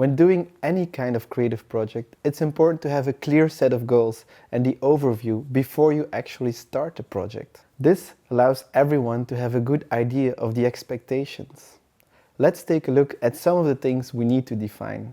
When doing any kind of creative project, it's important to have a clear set of goals and the overview before you actually start the project. This allows everyone to have a good idea of the expectations. Let's take a look at some of the things we need to define.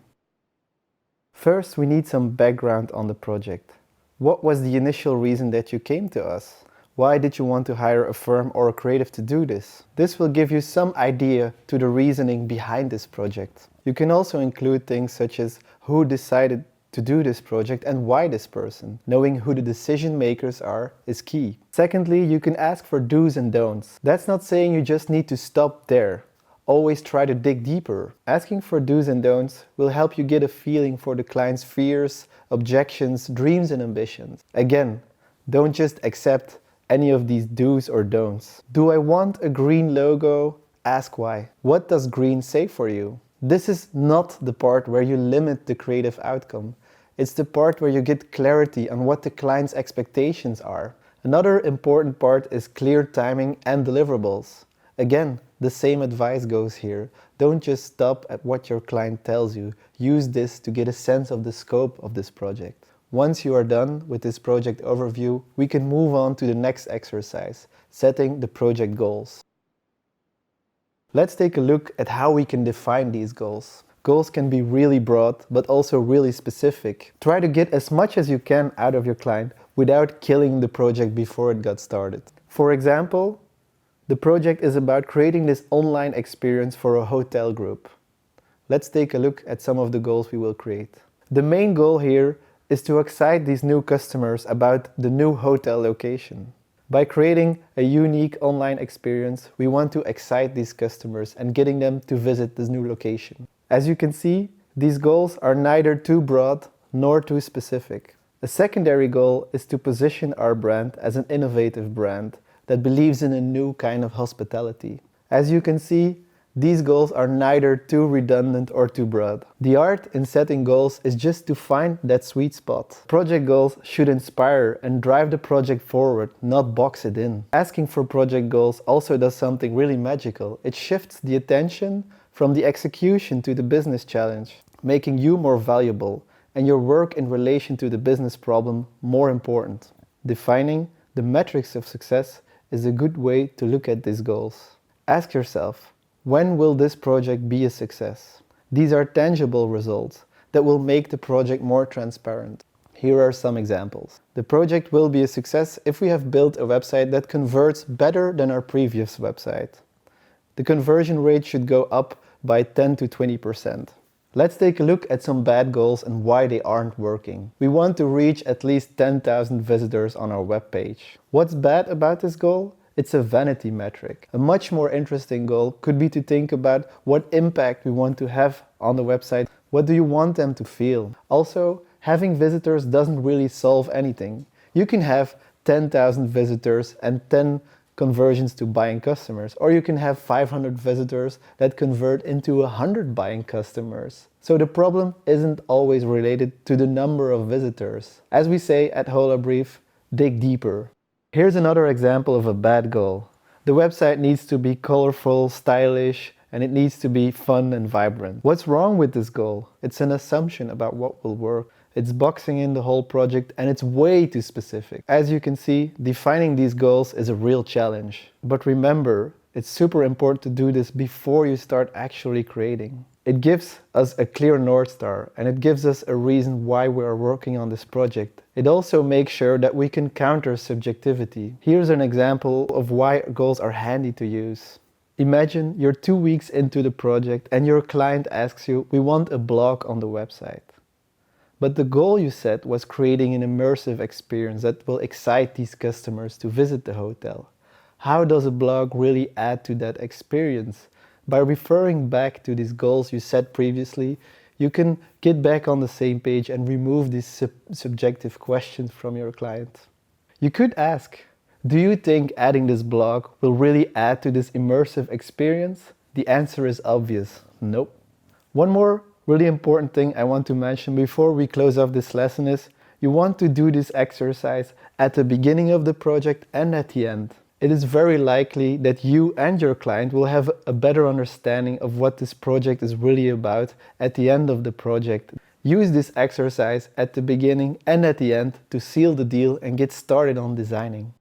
First, we need some background on the project. What was the initial reason that you came to us? Why did you want to hire a firm or a creative to do this? This will give you some idea to the reasoning behind this project. You can also include things such as who decided to do this project and why this person. Knowing who the decision makers are is key. Secondly, you can ask for do's and don'ts. That's not saying you just need to stop there. Always try to dig deeper. Asking for do's and don'ts will help you get a feeling for the client's fears, objections, dreams and ambitions. Again, don't just accept any of these do's or don'ts. Do I want a green logo? Ask why. What does green say for you? This is not the part where you limit the creative outcome. It's the part where you get clarity on what the client's expectations are. Another important part is clear timing and deliverables. Again, the same advice goes here. Don't just stop at what your client tells you. Use this to get a sense of the scope of this project. Once you are done with this project overview, we can move on to the next exercise, setting the project goals. Let's take a look at how we can define these goals. Goals can be really broad, but also really specific. Try to get as much as you can out of your client without killing the project before it got started. For example, the project is about creating this online experience for a hotel group. Let's take a look at some of the goals we will create. The main goal here is to excite these new customers about the new hotel location. By creating a unique online experience, we want to excite these customers and getting them to visit this new location. As you can see, these goals are neither too broad nor too specific. A secondary goal is to position our brand as an innovative brand that believes in a new kind of hospitality. As you can see, these goals are neither too redundant or too broad. The art in setting goals is just to find that sweet spot. Project goals should inspire and drive the project forward, not box it in. Asking for project goals also does something really magical. It shifts the attention from the execution to the business challenge, making you more valuable and your work in relation to the business problem more important. Defining the metrics of success is a good way to look at these goals. Ask yourself, when will this project be a success? These are tangible results that will make the project more transparent. Here are some examples. The project will be a success if we have built a website that converts better than our previous website. The conversion rate should go up by 10 to 20%. Let's take a look at some bad goals and why they aren't working. We want to reach at least 10,000 visitors on our webpage. What's bad about this goal? It's a vanity metric. A much more interesting goal could be to think about what impact we want to have on the website. What do you want them to feel? Also, having visitors doesn't really solve anything. You can have 10,000 visitors and 10 conversions to buying customers, or you can have 500 visitors that convert into 100 buying customers. So the problem isn't always related to the number of visitors. As we say at HolaBrief, dig deeper. Here's another example of a bad goal. The website needs to be colorful, stylish, and it needs to be fun and vibrant. What's wrong with this goal? It's an assumption about what will work. It's boxing in the whole project and it's way too specific. As you can see, defining these goals is a real challenge. But remember, it's super important to do this before you start actually creating. It gives us a clear North Star and it gives us a reason why we are working on this project. It also makes sure that we can counter subjectivity. Here's an example of why goals are handy to use. Imagine you're 2 weeks into the project and your client asks you, "We want a blog on the website." But the goal you set was creating an immersive experience that will excite these customers to visit the hotel. How does a blog really add to that experience? By referring back to these goals you set previously, you can get back on the same page and remove these subjective questions from your client. You could ask, do you think adding this blog will really add to this immersive experience? The answer is obvious, nope. One more really important thing I want to mention before we close off this lesson is you want to do this exercise at the beginning of the project and at the end. It is very likely that you and your client will have a better understanding of what this project is really about at the end of the project. Use this exercise at the beginning and at the end to seal the deal and get started on designing.